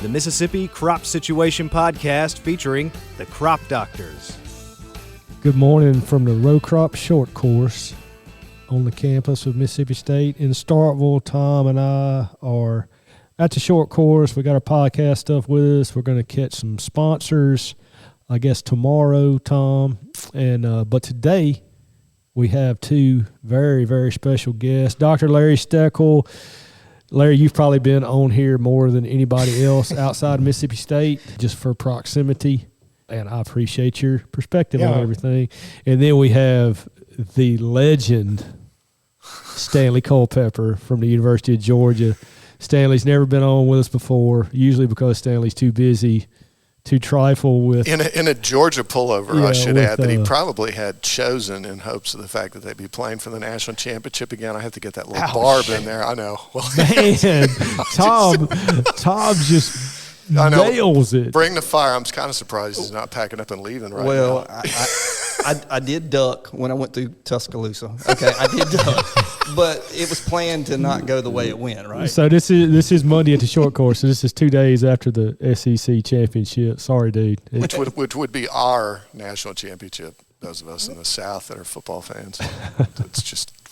the Mississippi Crop Situation Podcast featuring the Crop Doctors. Good morning from the row crop short course on the campus of Mississippi State in Starkville. Tom and I are at the short course. We got our podcast stuff with us. We're going to catch some sponsors, I guess, tomorrow, Tom. And but today we have two very, very special guests. Dr. Larry Steckel. Larry, you've probably been on here more than anybody else outside Mississippi State, just for proximity. And I appreciate your perspective on everything. And then we have the legend, Stanley Culpepper from the University of Georgia. Stanley's never been on with us before, usually because Stanley's too busy to trifle with. In a Georgia pullover, I should add that he probably had chosen in hopes of the fact that they'd be playing for the national championship again. I have to get that little barb in there. I know. Well, man, Tom just nails it. Bring the fire. I'm kind of surprised he's not packing up and leaving right now. Well, I did duck when I went through Tuscaloosa. Okay, I did duck, but it was planned to not go the way it went, right? So this is Monday at the short course. So this is 2 days after the SEC championship. Sorry, dude. Which would be our national championship. Those of us in the South that are football fans.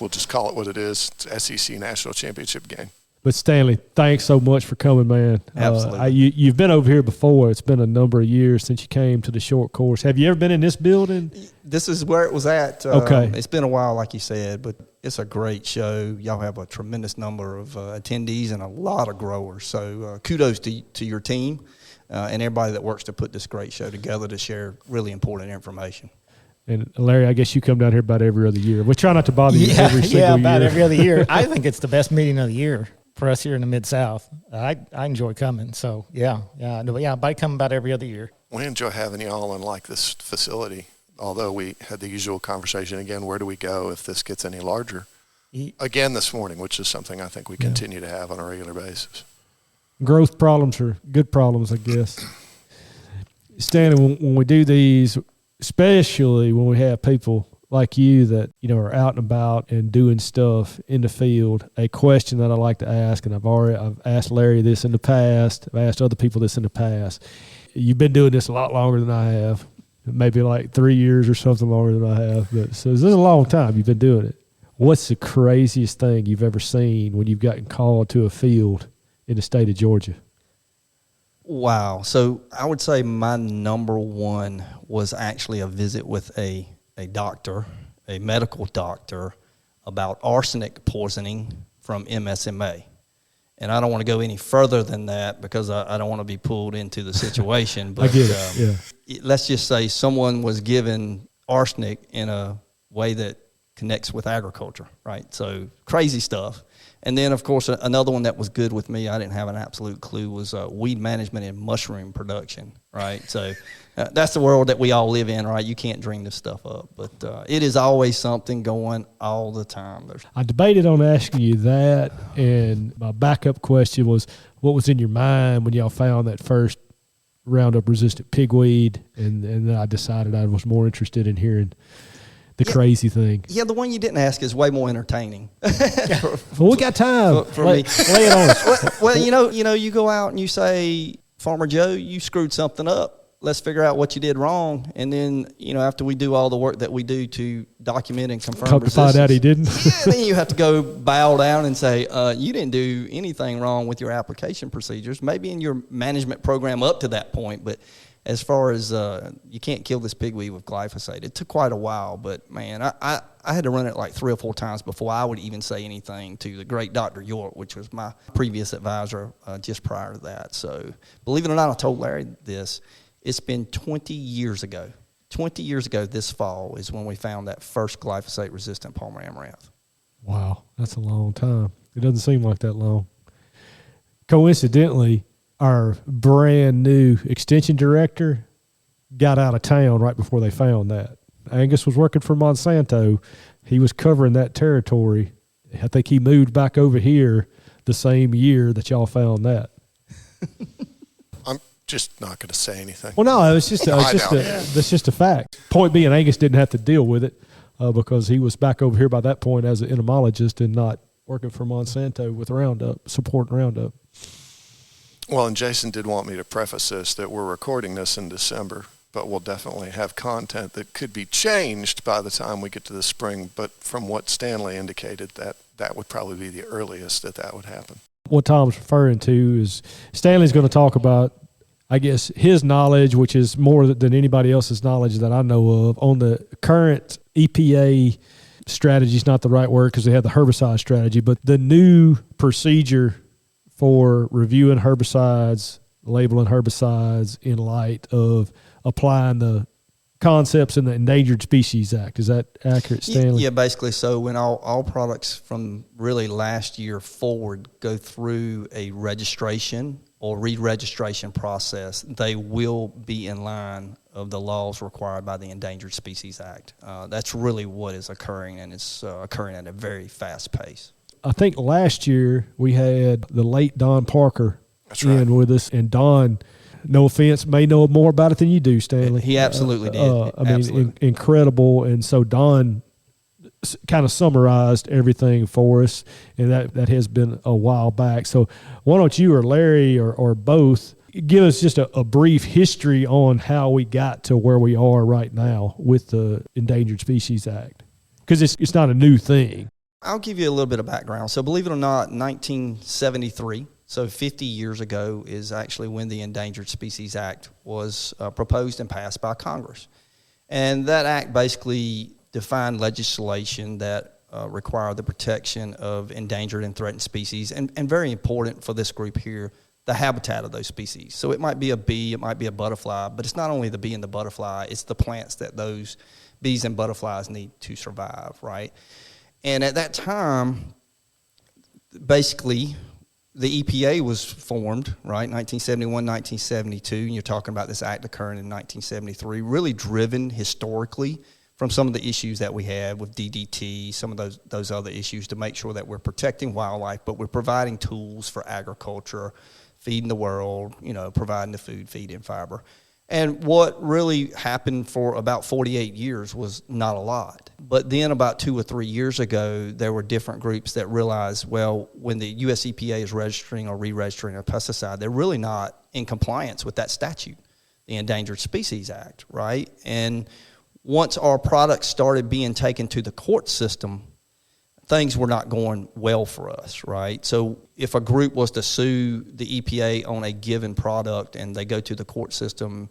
We'll just call it what it is. It's SEC national championship game. But Stanley, thanks so much for coming, man. Absolutely. You've been over here before. It's been a number of years since you came to the short course. Have you ever been in this building? This is where it was at. Okay. It's been a while, like you said, but it's a great show. Y'all have a tremendous number of attendees and a lot of growers. So kudos to your team and everybody that works to put this great show together to share really important information. And Larry, I guess you come down here about every other year. We try not to bother you every single year. Yeah, about every other year. I think it's the best meeting of the year for us here in the Mid-South. I enjoy coming. So, I come about every other year. We enjoy having you all in this facility, although we had the usual conversation again, where do we go if this gets any larger? Again this morning, which is something I think we continue to have on a regular basis. Growth problems are good problems, I guess. Stanley, when we do these, especially when we have people like you that, are out and about and doing stuff in the field, a question that I like to ask, and I've asked Larry this in the past, I've asked other people this in the past. You've been doing this a lot longer than I have, maybe like 3 years or something longer than I have. But so this is a long time you've been doing it. What's the craziest thing you've ever seen when you've gotten called to a field in the state of Georgia? Wow. So I would say my number one was actually a visit with a doctor, a medical doctor, about arsenic poisoning from MSMA. And I don't want to go any further than that because I don't want to be pulled into the situation. But I get it. Let's just say someone was given arsenic in a way that connects with agriculture, right? So crazy stuff. And then, of course, another one that was good with me, I didn't have an absolute clue, was weed management and mushroom production, right? So that's the world that we all live in, right? You can't dream this stuff up. But it is always something going all the time. I debated on asking you that, and my backup question was, what was in your mind when y'all found that first Roundup-resistant pigweed? And then I decided I was more interested in hearing the crazy thing. Yeah, the one you didn't ask is way more entertaining. Well, we got time. For me. Lay it on us. Well, you go out and you say, Farmer Joe, you screwed something up. Let's figure out what you did wrong. And then, after we do all the work that we do to document and confirm resistance. Come to find out he didn't. Then you have to go bow down and say, you didn't do anything wrong with your application procedures, maybe in your management program up to that point, but as far as you can't kill this pigweed with glyphosate. It took quite a while, but, man, I had to run it like 3 or 4 times before I would even say anything to the great Dr. York, which was my previous advisor just prior to that. So believe it or not, I told Larry this. It's been 20 years ago. 20 years ago this fall is when we found that first glyphosate-resistant Palmer amaranth. Wow, that's a long time. It doesn't seem like that long. Coincidentally, our brand new extension director got out of town right before they found that. Angus was working for Monsanto. He was covering that territory. I think he moved back over here the same year that y'all found that. I'm just not going to say anything. Well, no, that's just a fact. Point being, Angus didn't have to deal with it because he was back over here by that point as an entomologist and not working for Monsanto with Roundup, supporting Roundup. Well, and Jason did want me to preface this that we're recording this in December, but we'll definitely have content that could be changed by the time we get to the spring. But from what Stanley indicated, that would probably be the earliest that would happen. What Tom's referring to is Stanley's going to talk about, I guess, his knowledge, which is more than anybody else's knowledge that I know of, on the current EPA strategy. Is not the right word because they have the herbicide strategy, but the new procedure for reviewing herbicides, labeling herbicides in light of applying the concepts in the Endangered Species Act. Is that accurate, Stanley? Yeah, basically. So when all products from really last year forward go through a registration or re-registration process, they will be in line of the laws required by the Endangered Species Act. That's really what is occurring, and it's occurring at a very fast pace. I think last year we had the late Don Parker in with us, and Don, no offense, may know more about it than you do, Stanley. He absolutely did. I mean, incredible. And so Don kind of summarized everything for us, and that has been a while back. So why don't you or Larry or both give us just a brief history on how we got to where we are right now with the Endangered Species Act? Because it's not a new thing. I'll give you a little bit of background. So believe it or not, 1973, so 50 years ago, is actually when the Endangered Species Act was proposed and passed by Congress. And that act basically defined legislation that required the protection of endangered and threatened species, and very important for this group here, the habitat of those species. So it might be a bee, it might be a butterfly, but it's not only the bee and the butterfly, it's the plants that those bees and butterflies need to survive, right? And at that time, basically, the EPA was formed, right, 1971, 1972, and you're talking about this act occurring in 1973, really driven historically from some of the issues that we had with DDT, some of those other issues, to make sure that we're protecting wildlife, but we're providing tools for agriculture, feeding the world, providing the food, feed, and fiber. And what really happened for about 48 years was not a lot. But then about 2 or 3 years ago, there were different groups that realized, well, when the US EPA is registering or re-registering a pesticide, they're really not in compliance with that statute, the Endangered Species Act, right? And once our products started being taken to the court system, things were not going well for us, right? So if a group was to sue the EPA on a given product and they go to the court system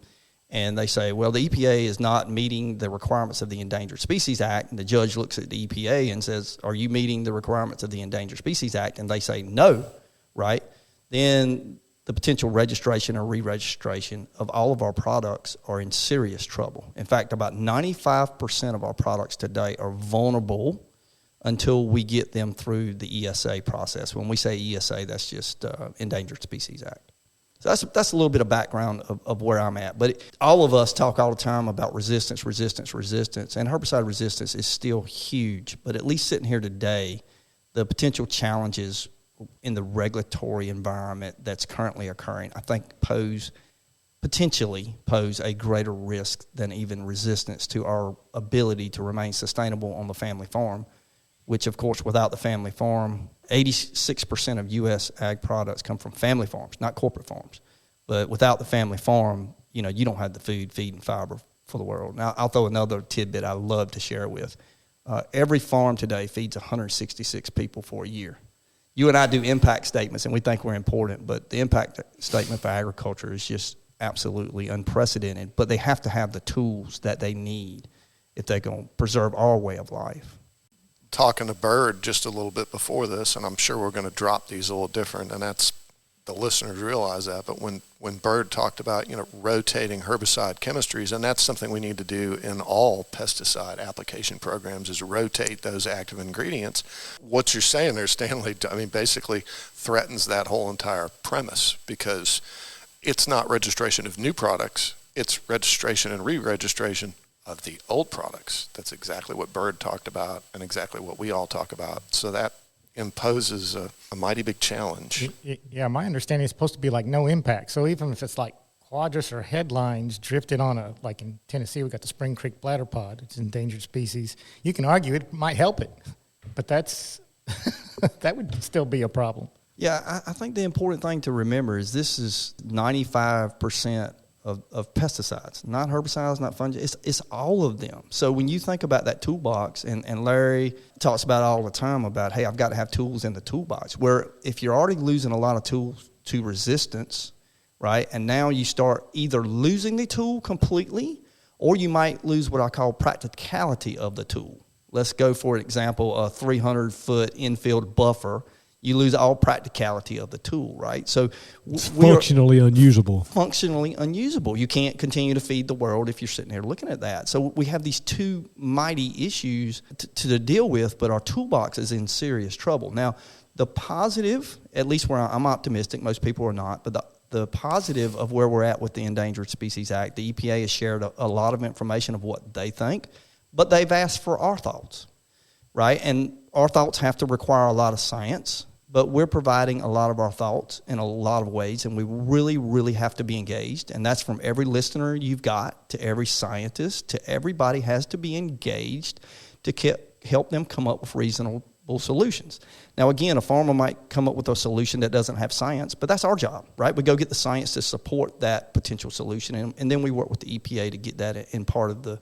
and they say, well, the EPA is not meeting the requirements of the Endangered Species Act, and the judge looks at the EPA and says, are you meeting the requirements of the Endangered Species Act? And they say no, right? Then the potential registration or re-registration of all of our products are in serious trouble. In fact, about 95% of our products today are vulnerable until we get them through the ESA process. When we say ESA, that's just Endangered Species Act. So that's a little bit of background of where I'm at. But all of us talk all the time about resistance, and herbicide resistance is still huge. But at least sitting here today, the potential challenges in the regulatory environment that's currently occurring, I think potentially pose a greater risk than even resistance to our ability to remain sustainable on the family farm, which, of course, without the family farm, 86% of U.S. ag products come from family farms, not corporate farms. But without the family farm, you don't have the food, feed, and fiber for the world. Now, I'll throw another tidbit I love to share with. Every farm today feeds 166 people for a year. You and I do impact statements, and we think we're important, but the impact statement for agriculture is just absolutely unprecedented. But they have to have the tools that they need if they're going to preserve our way of life. Talking to Bird just a little bit before this, and I'm sure we're going to drop these a little different, and that's the listeners realize that. But when Bird talked about rotating herbicide chemistries, and that's something we need to do in all pesticide application programs, is rotate those active ingredients. What you're saying there, Stanley, basically threatens that whole entire premise, because it's not registration of new products, it's registration and re-registration of the old products. That's exactly what Bird talked about and exactly what we all talk about. So that imposes a mighty big challenge. Yeah, my understanding is supposed to be like no impact. So even if it's like quadrus or headlines drifted on like in Tennessee, we got the Spring Creek bladderpod. It's an endangered species. You can argue it might help it, but that's that would still be a problem. Yeah, I think the important thing to remember is this is 95% of pesticides, not herbicides, not fungi. It's all of them. So when you think about that toolbox, and Larry talks about it all the time about, hey, I've got to have tools in the toolbox, where if you're already losing a lot of tools to resistance, right, and now you start either losing the tool completely, or you might lose what I call practicality of the tool. Let's go, for example, a 300-foot infield buffer. You lose all practicality of the tool, right? So it's functionally unusable. Functionally unusable. You can't continue to feed the world if you're sitting here looking at that. So we have these two mighty issues to deal with, but our toolbox is in serious trouble. Now, the positive, at least where I'm optimistic, most people are not, but the positive of where we're at with the Endangered Species Act, the EPA has shared a lot of information of what they think, but they've asked for our thoughts, right? And our thoughts have to require a lot of science, but we're providing a lot of our thoughts in a lot of ways, and we really, really have to be engaged. And that's from every listener you've got to every scientist to everybody has to be engaged to help them come up with reasonable solutions. Now, again, a farmer might come up with a solution that doesn't have science, but that's our job, right? We go get the science to support that potential solution, and then we work with the EPA to get that in part of the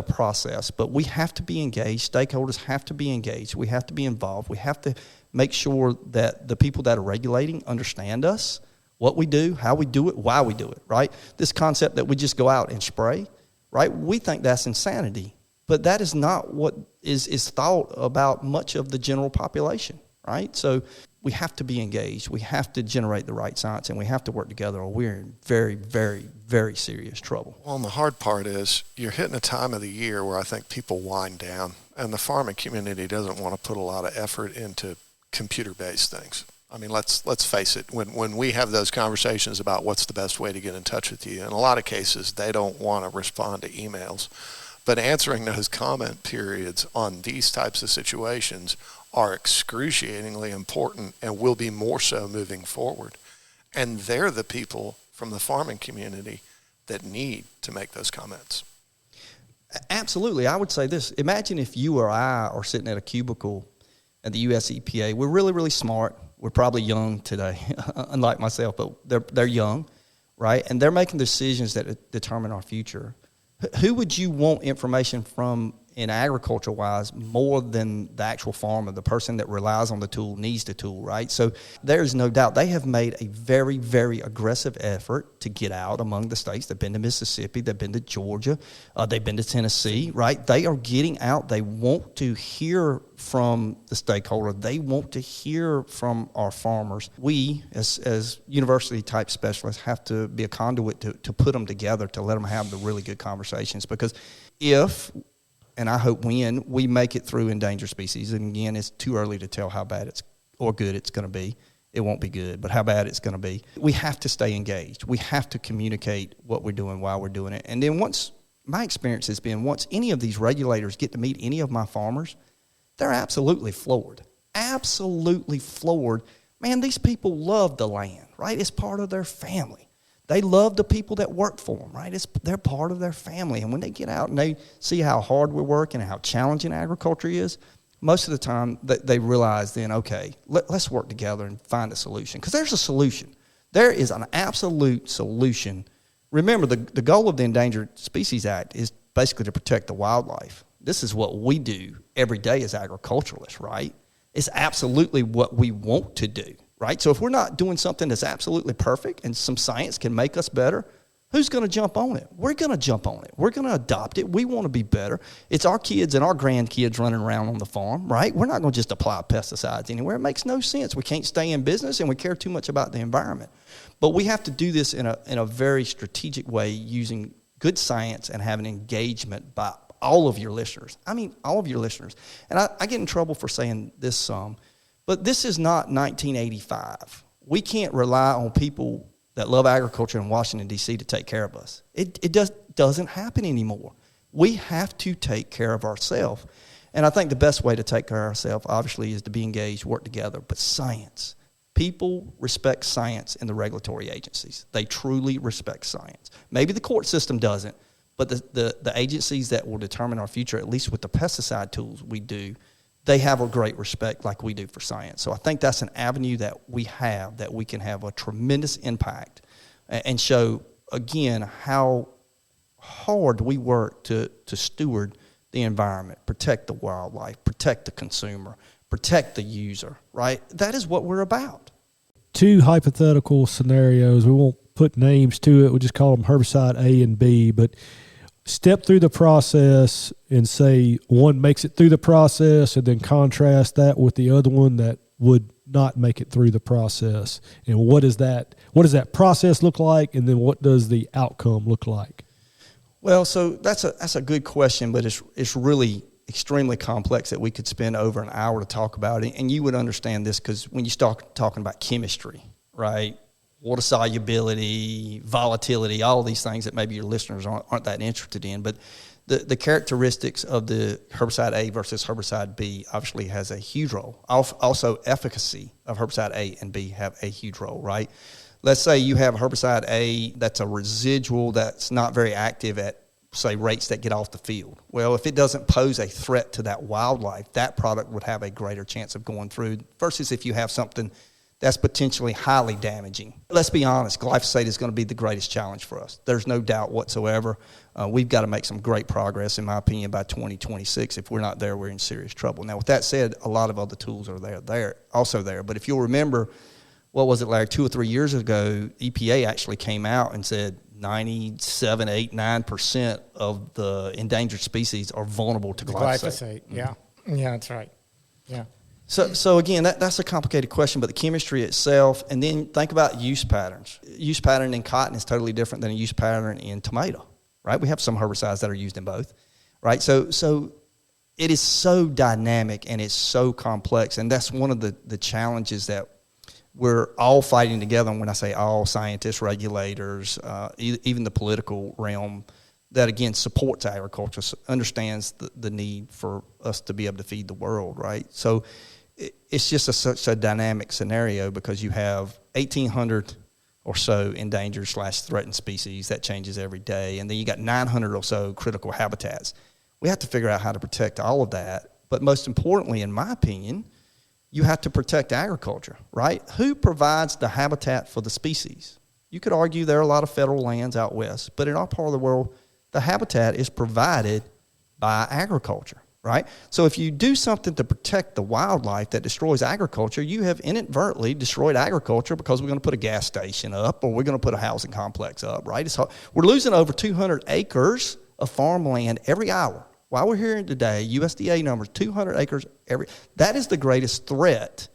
process. But we have to be engaged. Stakeholders have to be engaged. We have to be involved. We have to make sure that the people that are regulating understand us, what we do, how we do it, why we do it, right? This concept that we just go out and spray, right? We think that's insanity, but that is not what is thought about much of the general population, right? So we have to be engaged. We have to generate the right science, and we have to work together, or we're in very, very, very serious trouble. Well, and the hard part is you're hitting a time of the year where I think people wind down, and the farming community doesn't want to put a lot of effort into computer-based things. I mean, let's face it. When we have those conversations about what's the best way to get in touch with you, in a lot of cases, they don't want to respond to emails. But answering those comment periods on these types of situations are excruciatingly important and will be more so moving forward. And they're the people from the farming community that need to make those comments. Absolutely. I would say this. Imagine if you or I are sitting at a cubicle at the U.S. EPA. We're really, really smart. We're probably young today, unlike myself, but they're young, right? And they're making decisions that determine our future. Who would you want information from in agriculture-wise more than the actual farmer, the person that relies on the tool, needs the tool, right? So there's no doubt they have made a very, very aggressive effort to get out among the states. They've been to Mississippi. They've been to Georgia. They've been to Tennessee, right? They are getting out. They want to hear from the stakeholder. They want to hear from our farmers. We, as university-type specialists, have to be a conduit to put them together, to let them have the really good conversations. Because if, and I hope when, we make it through endangered species, and again, it's too early to tell how bad it's or good it's going to be. It won't be good, but how bad it's going to be. We have to stay engaged. We have to communicate what we're doing, why we're doing it. And then once, my experience has been, once any of these regulators get to meet any of my farmers, they're absolutely floored. Absolutely floored. Man, these people love the land, right? It's part of their family. They love the people that work for them, right? They're part of their family. And when they get out and they see how hard we're working and how challenging agriculture is, most of the time they realize then, okay, let's work together and find a solution. Because there's a solution. There is an absolute solution. Remember, the goal of the Endangered Species Act is basically to protect the wildlife. This is what we do every day as agriculturalists, right? It's absolutely what we want to do, right? So if we're not doing something that's absolutely perfect and some science can make us better, who's going to jump on it? We're going to jump on it. We're going to adopt it. We want to be better. It's our kids and our grandkids running around on the farm, right? We're not going to just apply pesticides anywhere. It makes no sense. We can't stay in business, and we care too much about the environment. But we have to do this in a very strategic way, using good science and having engagement by all of your listeners. I mean, all of your listeners. And I get in trouble for saying this some, but this is not 1985. We can't rely on people that love agriculture in Washington, D.C. to take care of us. It doesn't happen anymore. We have to take care of ourselves. And I think the best way to take care of ourselves, obviously, is to be engaged, work together. But science. People respect science in the regulatory agencies. They truly respect science. Maybe the court system doesn't, but the agencies that will determine our future, at least with the pesticide tools we do, they have a great respect like we do for science. So I think that's an avenue that we have, that we can have a tremendous impact and show, again, how hard we work to steward the environment, protect the wildlife, protect the consumer, protect the user, right? That is what we're about. Two hypothetical scenarios. We won't put names to it. We'll just call them herbicide A and B, but step through the process and say one makes it through the process, and then contrast that with the other one that would not make it through the process. And what does that process look like, and then what does the outcome look like? Well, so that's a good question, but it's really extremely complex that we could spend over an hour to talk about it. And you would understand this because when you start talking about chemistry, right? Water solubility, volatility, all of these things that maybe your listeners aren't that interested in. But the characteristics of the herbicide A versus herbicide B obviously has a huge role. Also, efficacy of herbicide A and B have a huge role, right? Let's say you have herbicide A that's a residual that's not very active at, say, rates that get off the field. Well, if it doesn't pose a threat to that wildlife, that product would have a greater chance of going through versus if you have something that's potentially highly damaging. Let's be honest, glyphosate is going to be the greatest challenge for us. There's no doubt whatsoever. We've got to make some great progress, in my opinion, by 2026. If we're not there, we're in serious trouble. Now, with that said, a lot of other tools are also there. But if you'll remember, what was it, Larry, 2 or 3 years ago, EPA actually came out and said 97, 8, 9% of the endangered species are vulnerable to glyphosate. Yeah. Yeah, that's right. Yeah. So again, that's a complicated question, but the chemistry itself, and then think about use patterns. Use pattern in cotton is totally different than a use pattern in tomato, right? We have some herbicides that are used in both, right? So it is so dynamic and it's so complex, and that's one of the challenges that we're all fighting together. And when I say all, scientists, regulators, even the political realm that, again, supports agriculture, understands the need for us to be able to feed the world, right? So it's just such a dynamic scenario because you have 1,800 or so endangered/threatened species that changes every day, and then you got 900 or so critical habitats. We have to figure out how to protect all of that, but most importantly, in my opinion, you have to protect agriculture, right? Who provides the habitat for the species? You could argue there are a lot of federal lands out west, but in our part of the world, the habitat is provided by agriculture, right? So if you do something to protect the wildlife that destroys agriculture, you have inadvertently destroyed agriculture because we're going to put a gas station up or we're going to put a housing complex up, right? We're losing over 200 acres of farmland every hour. While we're hearing today, USDA numbers, 200 acres that is the greatest threat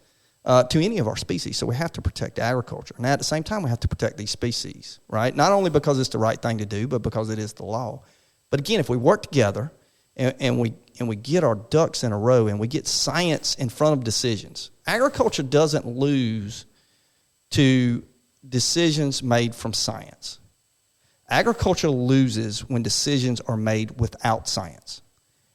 to any of our species. So we have to protect agriculture. And at the same time, we have to protect these species, right? Not only because it's the right thing to do, but because it is the law. But again, if we work together and we get our ducks in a row and we get science in front of decisions, agriculture doesn't lose to decisions made from science. Agriculture loses when decisions are made without science.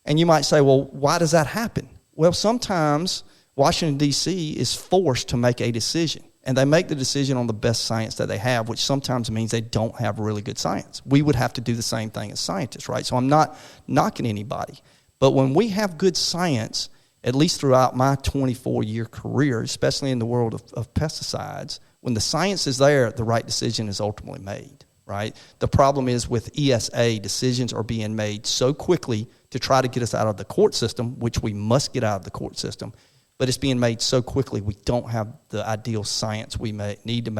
And you might say, well, why does that happen? Well, sometimes Washington, D.C. is forced to make a decision, and they make the decision on the best science that they have, which sometimes means they don't have really good science. We would have to do the same thing as scientists, right? So I'm not knocking anybody. But when we have good science, at least throughout my 24-year career, especially in the world of pesticides, when the science is there, the right decision is ultimately made, right? The problem is with ESA, decisions are being made so quickly to try to get us out of the court system, which we must get out of the court system, but it's being made so quickly we don't have the ideal science we need to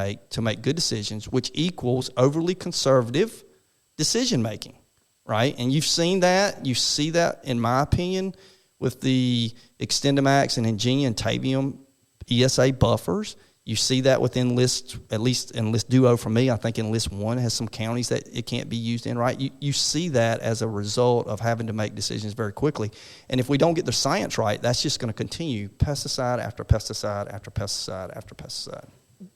make good decisions, which equals overly conservative decision-making, right? And you've seen that. You see that, in my opinion, with the Extendamax and Ingenia and Tavium ESA buffers. You see that with Enlist, at least Enlist Duo for me. I think Enlist 1 has some counties that it can't be used in, right? You see that as a result of having to make decisions very quickly. And if we don't get the science right, that's just going to continue pesticide after pesticide after pesticide after pesticide.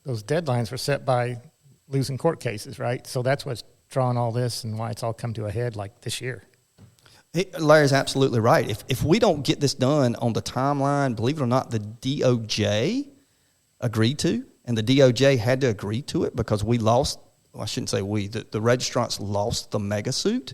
Those deadlines were set by losing court cases, right? So that's what's drawn all this and why it's all come to a head like this year. Larry's absolutely right. If we don't get this done on the timeline, believe it or not, the DOJ agreed to, and the DOJ had to agree to it because we lost, well, I shouldn't say we, the registrants lost the mega suit,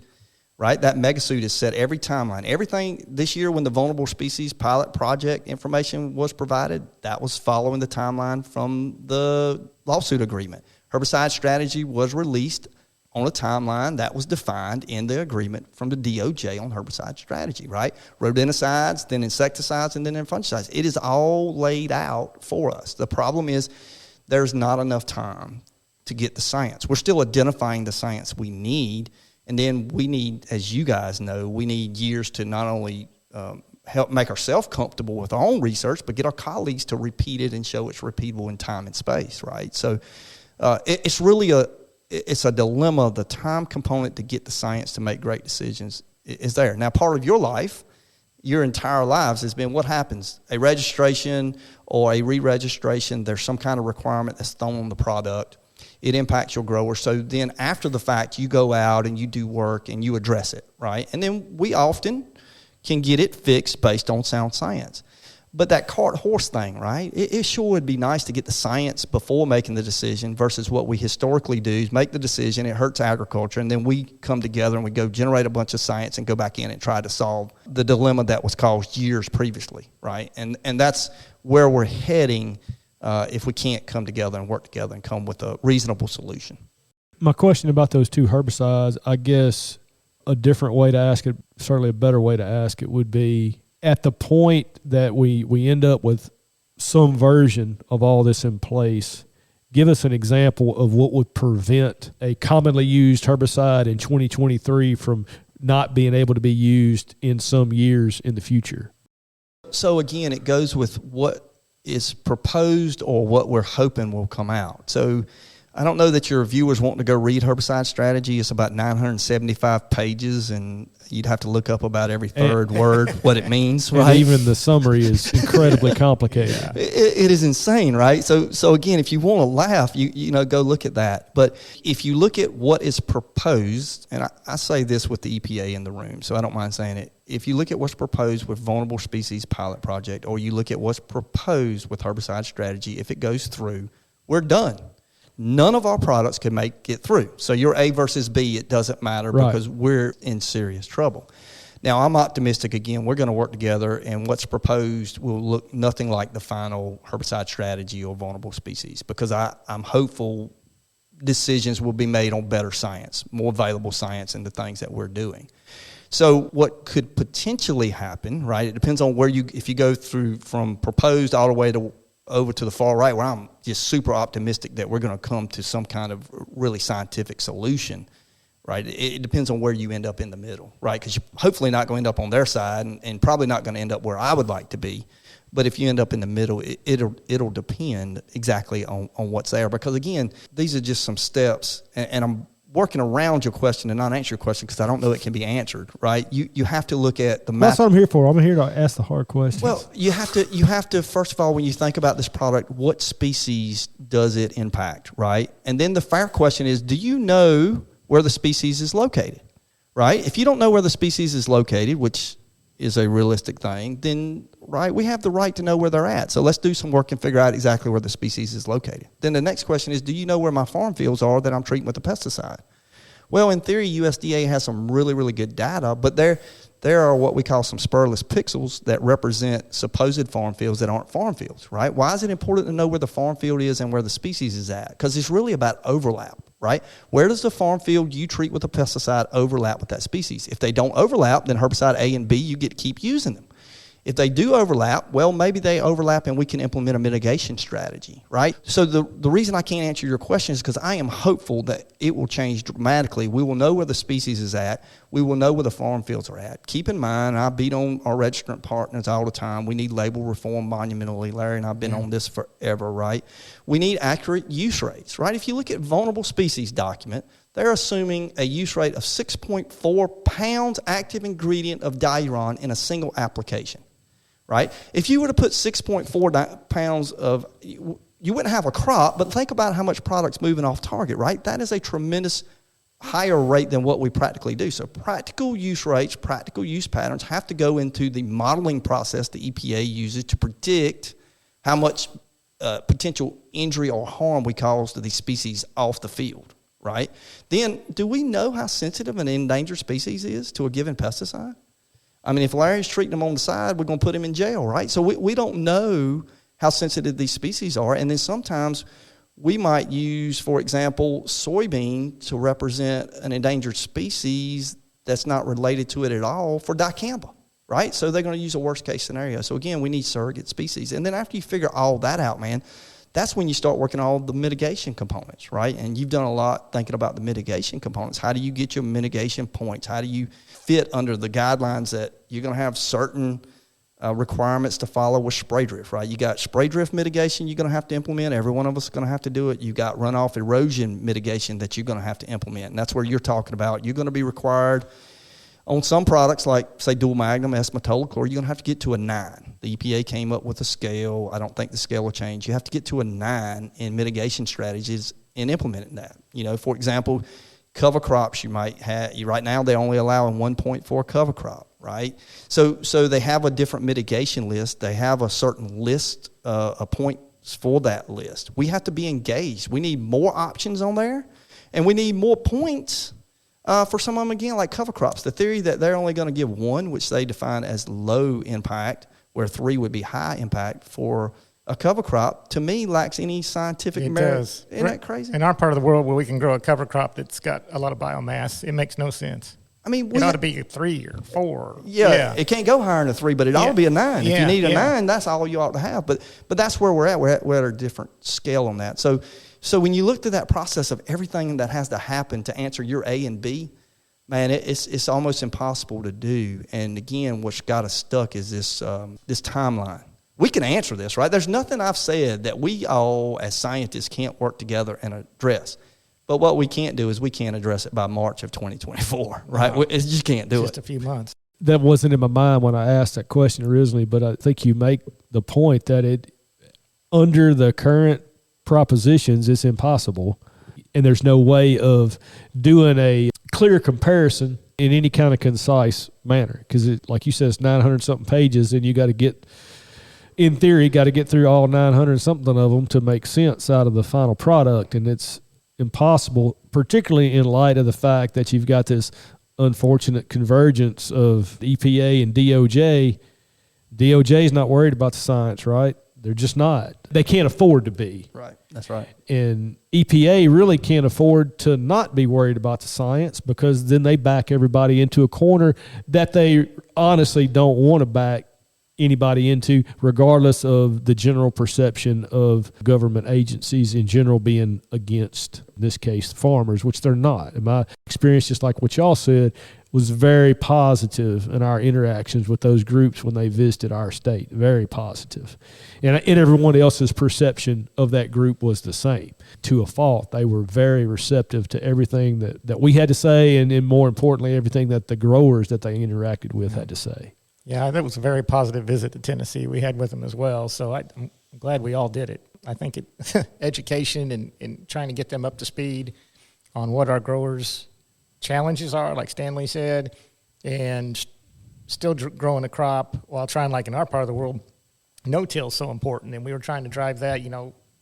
right? That megasuit is set every timeline. Everything this year when the vulnerable species pilot project information was provided, that was following the timeline from the lawsuit agreement. Herbicide Strategy was released on a timeline that was defined in the agreement from the DOJ on Herbicide Strategy, right? Rodenticides, then insecticides, and then fungicides. It is all laid out for us. The problem is there's not enough time to get the science. We're still identifying the science we need, and then we need, as you guys know, we need years to not only help make ourselves comfortable with our own research, but get our colleagues to repeat it and show it's repeatable in time and space, right? So it's really it's a dilemma. The time component to get the science to make great decisions is there. Now, part of your life, your entire lives has been what happens? A registration or a re-registration, there's some kind of requirement that's thrown on the product. It impacts your grower. So then after the fact, you go out and you do work and you address it, right? And then we often can get it fixed based on sound science. But that cart horse thing, right? It sure would be nice to get the science before making the decision versus what we historically do is make the decision, it hurts agriculture, and then we come together and we go generate a bunch of science and go back in and try to solve the dilemma that was caused years previously, right? And that's where we're heading if we can't come together and work together and come with a reasonable solution. My question about those two herbicides, I guess a different way to ask it, certainly a better way to ask it would be, at the point that we end up with some version of all this in place, give us an example of what would prevent a commonly used herbicide in 2023 from not being able to be used in some years in the future. So again, it goes with what is proposed or what we're hoping will come out. So I don't know that your viewers want to go read Herbicide Strategy. It's about 975 pages, and you'd have to look up about every third word what it means, right? And even the summary is incredibly complicated. It is insane, right? So again, if you want to laugh, you know, go look at that. But if you look at what is proposed, and I say this with the EPA in the room, so I don't mind saying it. If you look at what's proposed with Vulnerable Species Pilot Project, or you look at what's proposed with Herbicide Strategy, if it goes through, we're done. None of our products can make it through. So you're A versus B, it doesn't matter because we're in serious trouble. Now, I'm optimistic again. We're going to work together, and what's proposed will look nothing like the final Herbicide Strategy or Vulnerable Species, because I'm hopeful decisions will be made on better science, more available science, and the things that we're doing. So what could potentially happen, right? It depends on where if you go through from proposed all the way to over to the far right, where I'm just super optimistic that we're going to come to some kind of really scientific solution, right? It depends on where you end up in the middle, right? Because you're hopefully not going to end up on their side and probably not going to end up where I would like to be. But if you end up in the middle, it'll depend exactly on what's there. Because, again, these are just some steps, and I'm working around your question and not answer your question because I don't know it can be answered, right? You have to look at the map. That's what I'm here for. I'm here to ask the hard questions. Well, you have to first of all, when you think about this product, what species does it impact, right? And then the fair question is, do you know where the species is located, right? If you don't know where the species is located, which is a realistic thing, then, right, we have the right to know where they're at. So let's do some work and figure out exactly where the species is located. Then the next question is, do you know where my farm fields are that I'm treating with a pesticide? Well, in theory, USDA has some really, really good data, but there are what we call some spurless pixels that represent supposed farm fields that aren't farm fields, right? Why is it important to know where the farm field is and where the species is at? Because it's really about overlap, right? Where does the farm field you treat with a pesticide overlap with that species? If they don't overlap, then herbicide A and B, you get to keep using them. If they do overlap, well, maybe they overlap and we can implement a mitigation strategy, right? So the reason I can't answer your question is because I am hopeful that it will change dramatically. We will know where the species is at. We will know where the farm fields are at. Keep in mind, I beat on our registrant partners all the time. We need label reform monumentally. Larry and I have been on this forever, right? We need accurate use rates, right? If you look at vulnerable species document, they're assuming a use rate of 6.4 pounds active ingredient of diuron in a single application. Right? If you were to put 6.4 pounds of, you wouldn't have a crop, but think about how much product's moving off target, right? That is a tremendous higher rate than what we practically do. So practical use rates, practical use patterns have to go into the modeling process the EPA uses to predict how much potential injury or harm we cause to these species off the field, right? Then do we know how sensitive an endangered species is to a given pesticide? I mean, if Larry's treating them on the side, we're going to put him in jail, right? So we don't know how sensitive these species are. And then sometimes we might use, for example, soybean to represent an endangered species that's not related to it at all for dicamba, right? So they're going to use a worst case scenario. So again, we need surrogate species. And then after you figure all that out, man, that's when you start working on all the mitigation components, right? And you've done a lot thinking about the mitigation components. How do you get your mitigation points? How do you fit under the guidelines that you're going to have certain requirements to follow with spray drift, right? You got spray drift mitigation you're going to have to implement. Every one of us is going to have to do it. You got runoff erosion mitigation that you're going to have to implement. And that's where you're talking about. You're going to be required on some products like, say, dual magnum, S-metolachlor, you're going to have to get to a 9. The EPA came up with a scale. I don't think the scale will change. You have to get to a 9 in mitigation strategies in implementing that. You know, for example, cover crops you might have. Right now they're only allowing 1.4 cover crop, right? So they have a different mitigation list. They have a certain list of points for that list. We have to be engaged. We need more options on there, and we need more points for some of them, again, like cover crops. The theory that they're only going to give 1, which they define as low impact, where 3 would be high impact for a cover crop, to me lacks any scientific merit. Does. Isn't that crazy? In our part of the world where we can grow a cover crop that's got a lot of biomass, it makes no sense. I mean, it ought to be a 3 or 4. Yeah, it can't go higher than a 3, but it ought to be a 9. If you need a 9, that's all you ought to have. But that's where we're at. We're at a different scale on that. So when you look through that process of everything that has to happen to answer your A and B, man, it's almost impossible to do. And again, what's got us stuck is this timeline. We can answer this, right? There's nothing I've said that we all, as scientists, can't work together and address. But what we can't do is we can't address it by March of 2024, right? No. We just can't do it. Just a few months. That wasn't in my mind when I asked that question originally, but I think you make the point that under the current propositions, it's impossible. And there's no way of doing a clear comparison in any kind of concise manner. Because, like you said, it's 900-something pages, and you got to get, in theory, through all 900-something of them to make sense out of the final product. And it's impossible, particularly in light of the fact that you've got this unfortunate convergence of EPA and DOJ. DOJ is not worried about the science, right? They're just not. They can't afford to be. Right. That's right. And EPA really can't afford to not be worried about the science, because then they back everybody into a corner that they honestly don't want to back anybody into, regardless of the general perception of government agencies in general being against, in this case, farmers, which they're not. And my experience, just like what y'all said, was very positive in our interactions with those groups when they visited our state. Very positive. And everyone else's perception of that group was the same. To a fault, they were very receptive to everything that we had to say, and more importantly, everything that the growers that they interacted with had to say. Yeah, that was a very positive visit to Tennessee we had with them as well. So I'm glad we all did it. I think education and trying to get them up to speed on what our growers' challenges are, like Stanley said, and still growing a crop while trying, like in our part of the world, no-till is so important. And we were trying to drive that,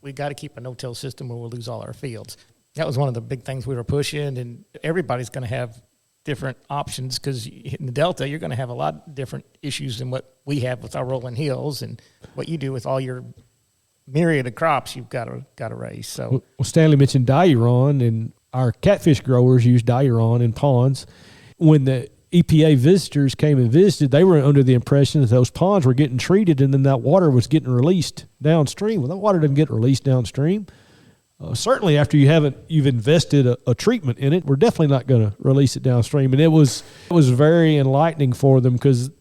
we got to keep a no-till system or we'll lose all our fields. That was one of the big things we were pushing, and everybody's going to have different options, because in the Delta, you're going to have a lot different issues than what we have with our rolling hills and what you do with all your myriad of crops you've got to raise. So, well, Stanley mentioned diuron, and our catfish growers use diuron in ponds. When the EPA visitors came and visited, they were under the impression that those ponds were getting treated and then that water was getting released downstream. Well, that water doesn't get released downstream. Certainly after you've invested a treatment in it, we're definitely not going to release it downstream. And it was very enlightening for them, because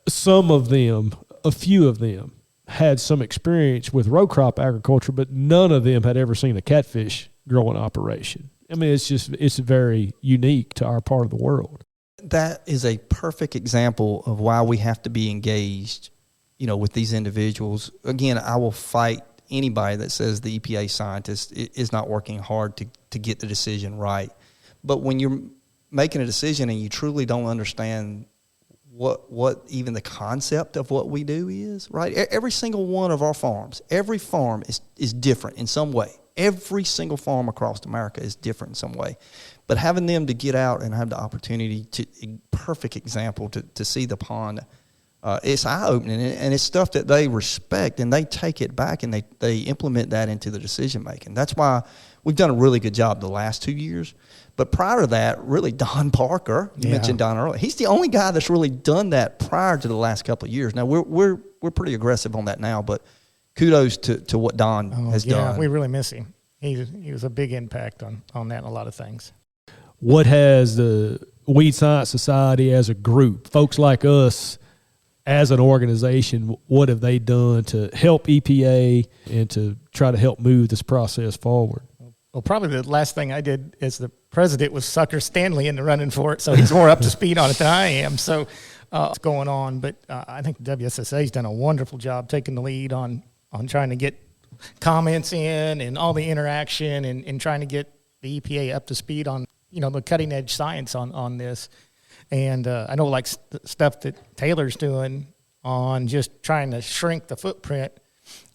a few of them had some experience with row crop agriculture, but none of them had ever seen a catfish growing operation. I mean, it's very unique to our part of the world. That is a perfect example of why we have to be engaged, with these individuals. Again, I will fight anybody that says the EPA scientist is not working hard to get the decision right. But when you're making a decision and you truly don't understand what even the concept of what we do is, right? Every single one of our farms, every farm is different in some way, Every single farm across America is different in some way. But having them to get out and have the opportunity to, a perfect example, to see the pond, it's eye-opening, and it's stuff that they respect, and they take it back, and they implement that into the decision-making. That's why we've done a really good job the last 2 years. But prior to that, really, Don Parker, you mentioned Don earlier, he's the only guy that's really done that prior to the last couple of years. Now, we're pretty aggressive on that now, but kudos to what Don has done. We really miss him. He was a big impact on that and a lot of things. What has the Weed Science Society as a group, folks like us as an organization, what have they done to help EPA and to try to help move this process forward? Well, probably the last thing I did as the president was sucker Stanley into running for it, so he's more up to speed on it than I am. So it's going on, but I think the WSSA's done a wonderful job taking the lead on trying to get comments in and all the interaction and trying to get the EPA up to speed on, the cutting edge science on this. And I know like stuff that Taylor's doing on just trying to shrink the footprint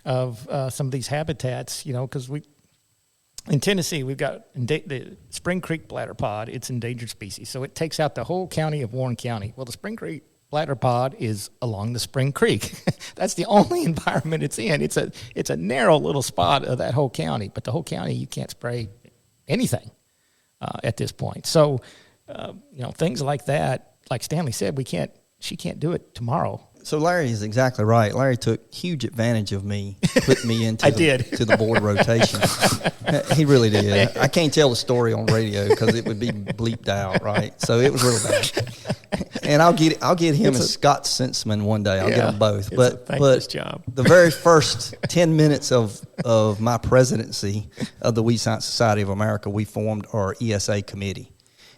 of some of these habitats, because in Tennessee, we've got the Spring Creek bladder pod. It's endangered species, so it takes out the whole county of Warren County. Well, the Spring Creek bladder pod is along the Spring Creek. That's the only environment it's in. It's a narrow little spot of that whole county, but the whole county you can't spray anything at this point. So, things like that, like Stanley said, she can't do it tomorrow. So Larry is exactly right. Larry took huge advantage of me, put me into to the board rotation. He really did. I can't tell the story on radio because it would be bleeped out, right? So it was really bad. And I'll get him and Scott Senseman one day. I'll get them both. But job. The very first 10 minutes of my presidency of the Weed Science Society of America, we formed our ESA committee.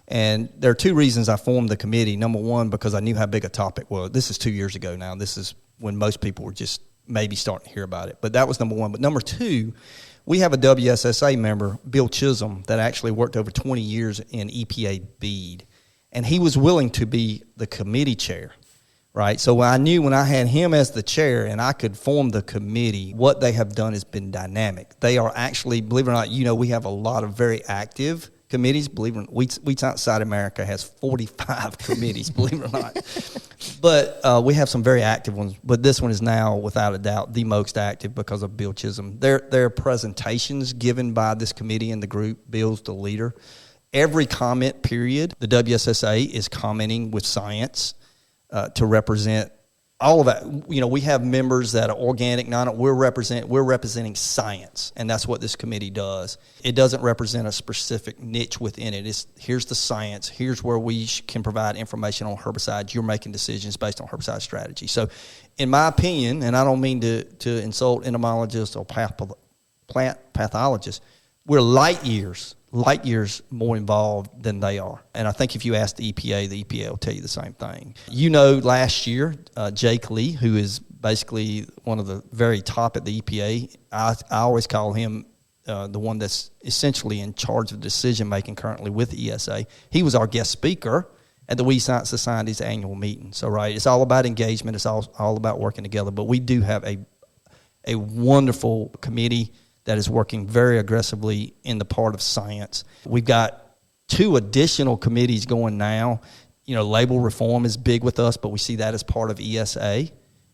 And there are two reasons I formed the committee. Number one, because I knew how big a topic was. This is 2 years ago now. This is when most people were just maybe starting to hear about it. But that was number one. But number two, we have a WSSA member, Bill Chisholm, that actually worked over 20 years in EPA BEAD. And he was willing to be the committee chair, right? So I knew when I had him as the chair and I could form the committee, what they have done has been dynamic. They are actually, believe it or not, we have a lot of very active committees. Believe it or not, Weed Science Society America has 45 committees, believe it or not. But we have some very active ones. But this one is now, without a doubt, the most active because of Bill Chisholm. There are presentations given by this committee and the group. Bill's the leader. Every comment period, the WSSA is commenting with science to represent all of that. We have members that are organic, we're representing science, and that's what this committee does. It doesn't represent a specific niche within it. Here's the science. Here's where we can provide information on herbicides. You're making decisions based on herbicide strategy. So, in my opinion, and I don't mean to insult entomologists or plant pathologists, we're light years more involved than they are. And I think if you ask the EPA will tell you the same thing. Last year, Jake Lee, who is basically one of the very top at the EPA, I always call him the one that's essentially in charge of decision-making currently with ESA. He was our guest speaker at the Weed Science Society's annual meeting. So, right, it's all about engagement. It's all about working together. But we do have a wonderful committee that is working very aggressively in the part of science. We've got 2 additional committees going now. Label reform is big with us, but we see that as part of ESA,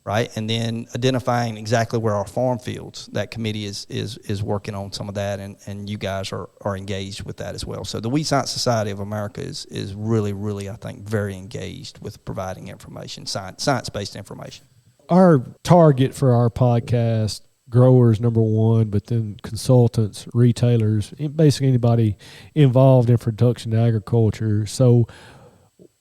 right? And then identifying exactly where our farm fields, that committee is working on some of that, and you guys are engaged with that as well. So the Weed Science Society of America is really, really, I think, very engaged with providing information, science-based information. Our target for our podcast, growers number one, but then consultants, retailers, basically anybody involved in production agriculture. So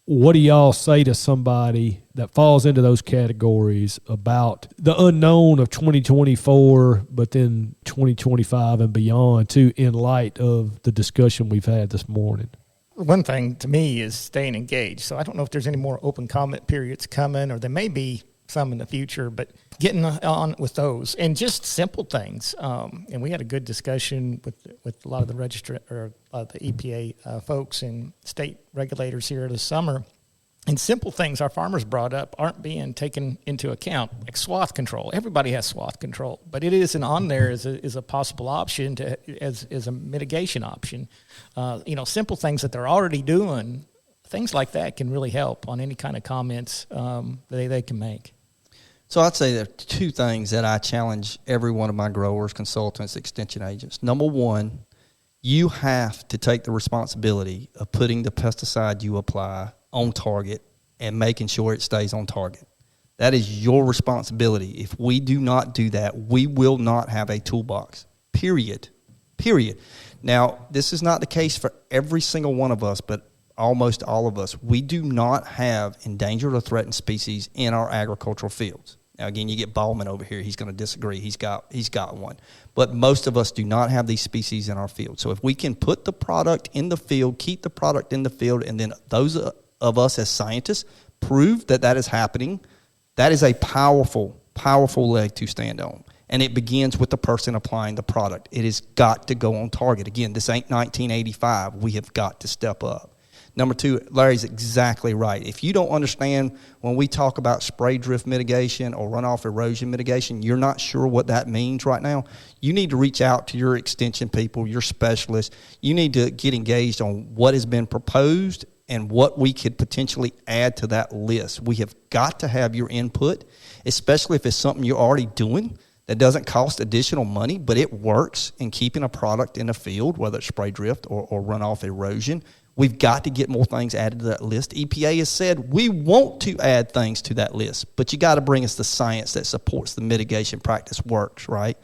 what do y'all say to somebody that falls into those categories about the unknown of 2024, but then 2025 and beyond, too, in light of the discussion we've had this morning? One thing to me is staying engaged. So I don't know if there's any more open comment periods coming, or there may be some in the future, but getting on with those and just simple things. And we had a good discussion with a lot of the the EPA folks and state regulators here this summer And simple things our farmers brought up aren't being taken into account, like swath control. Everybody has swath control, but it isn't on there as a possible option as a mitigation option. Simple things that they're already doing, things like that can really help on any kind of comments they can make. So I'd say there are two things that I challenge every one of my growers, consultants, extension agents. Number one, you have to take the responsibility of putting the pesticide you apply on target and making sure it stays on target. That is your responsibility. If we do not do that, we will not have a toolbox, period. Now, this is not the case for every single one of us, but almost all of us. We do not have endangered or threatened species in our agricultural fields. Now, again, you get Ballman over here. He's going to disagree. He's got one. But most of us do not have these species in our field. So if we can put the product in the field, keep the product in the field, and then those of us as scientists prove that is happening, that is a powerful, powerful leg to stand on. And it begins with the person applying the product. It has got to go on target. Again, this ain't 1985. We have got to step up. Number two, Larry's exactly right. If you don't understand when we talk about spray drift mitigation or runoff erosion mitigation, you're not sure what that means right now, you need to reach out to your extension people, your specialists. You need to get engaged on what has been proposed and what we could potentially add to that list. We have got to have your input, especially if it's something you're already doing that doesn't cost additional money, but it works in keeping a product in the field, whether it's spray drift or runoff erosion. We've got to get more things added to that list. EPA has said we want to add things to that list, but you got to bring us the science that supports the mitigation practice works, right?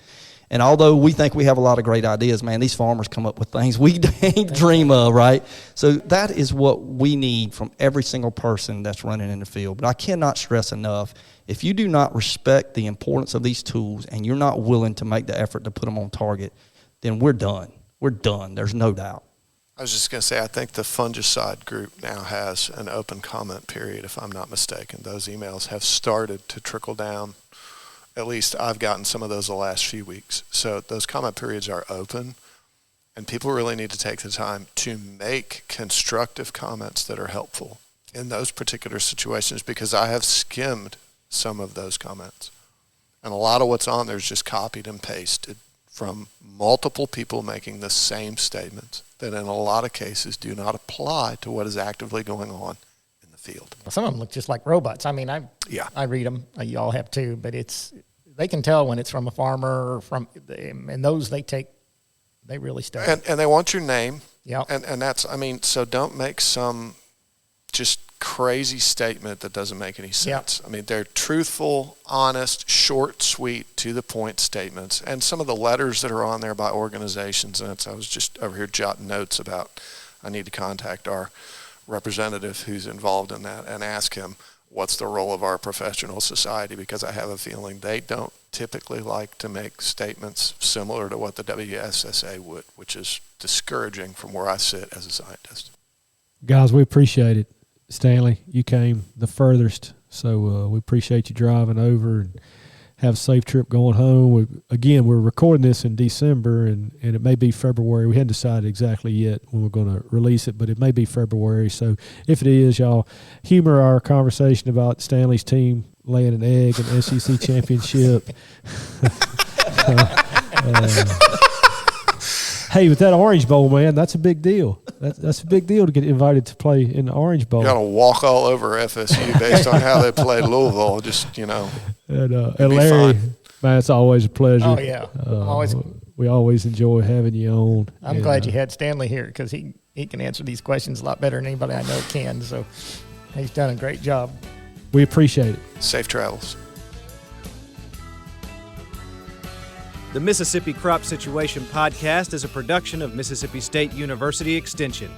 And although we think we have a lot of great ideas, man, these farmers come up with things we ain't dream of, right? So that is what we need from every single person that's running in the field. But I cannot stress enough, if you do not respect the importance of these tools and you're not willing to make the effort to put them on target, then we're done. We're done. There's no doubt. I was just going to say, I think the fungicide group now has an open comment period, if I'm not mistaken. Those emails have started to trickle down. At least I've gotten some of those the last few weeks. So those comment periods are open, and people really need to take the time to make constructive comments that are helpful in those particular situations, because I have skimmed some of those comments. And a lot of what's on there is just copied and pasted from multiple people making the same statements that in a lot of cases do not apply to what is actively going on in the field. Some of them look just like robots. I mean, I read them. You all have too, but they can tell when it's from a farmer or and those they really stay. And they want your name. Yeah. And that's, so don't make some just crazy statement that doesn't make any sense. Yep. I mean, they're truthful, honest, short, sweet, to the point statements. And some of the letters that are on there by organizations, and I was just over here jotting notes about, I need to contact our representative who's involved in that and ask him what's the role of our professional society, because I have a feeling they don't typically like to make statements similar to what the WSSA would, which is discouraging from where I sit as a scientist. Guys, we appreciate it. Stanley, you came the furthest, so we appreciate you driving over and have a safe trip going home. We're recording this in December, and it may be February. We hadn't decided exactly yet when we're going to release it, but it may be February. So if it is, y'all humor our conversation about Stanley's team laying an egg in the SEC championship. Hey, with that Orange Bowl, man, that's a big deal. That's a big deal to get invited to play in the Orange Bowl. You got to walk all over FSU based on how they played Louisville. Just, And Larry, man, it's always a pleasure. Oh, yeah. We always enjoy having you on. I'm glad you had Stanley here, because he can answer these questions a lot better than anybody I know can. So he's done a great job. We appreciate it. Safe travels. The Mississippi Crop Situation Podcast is a production of Mississippi State University Extension.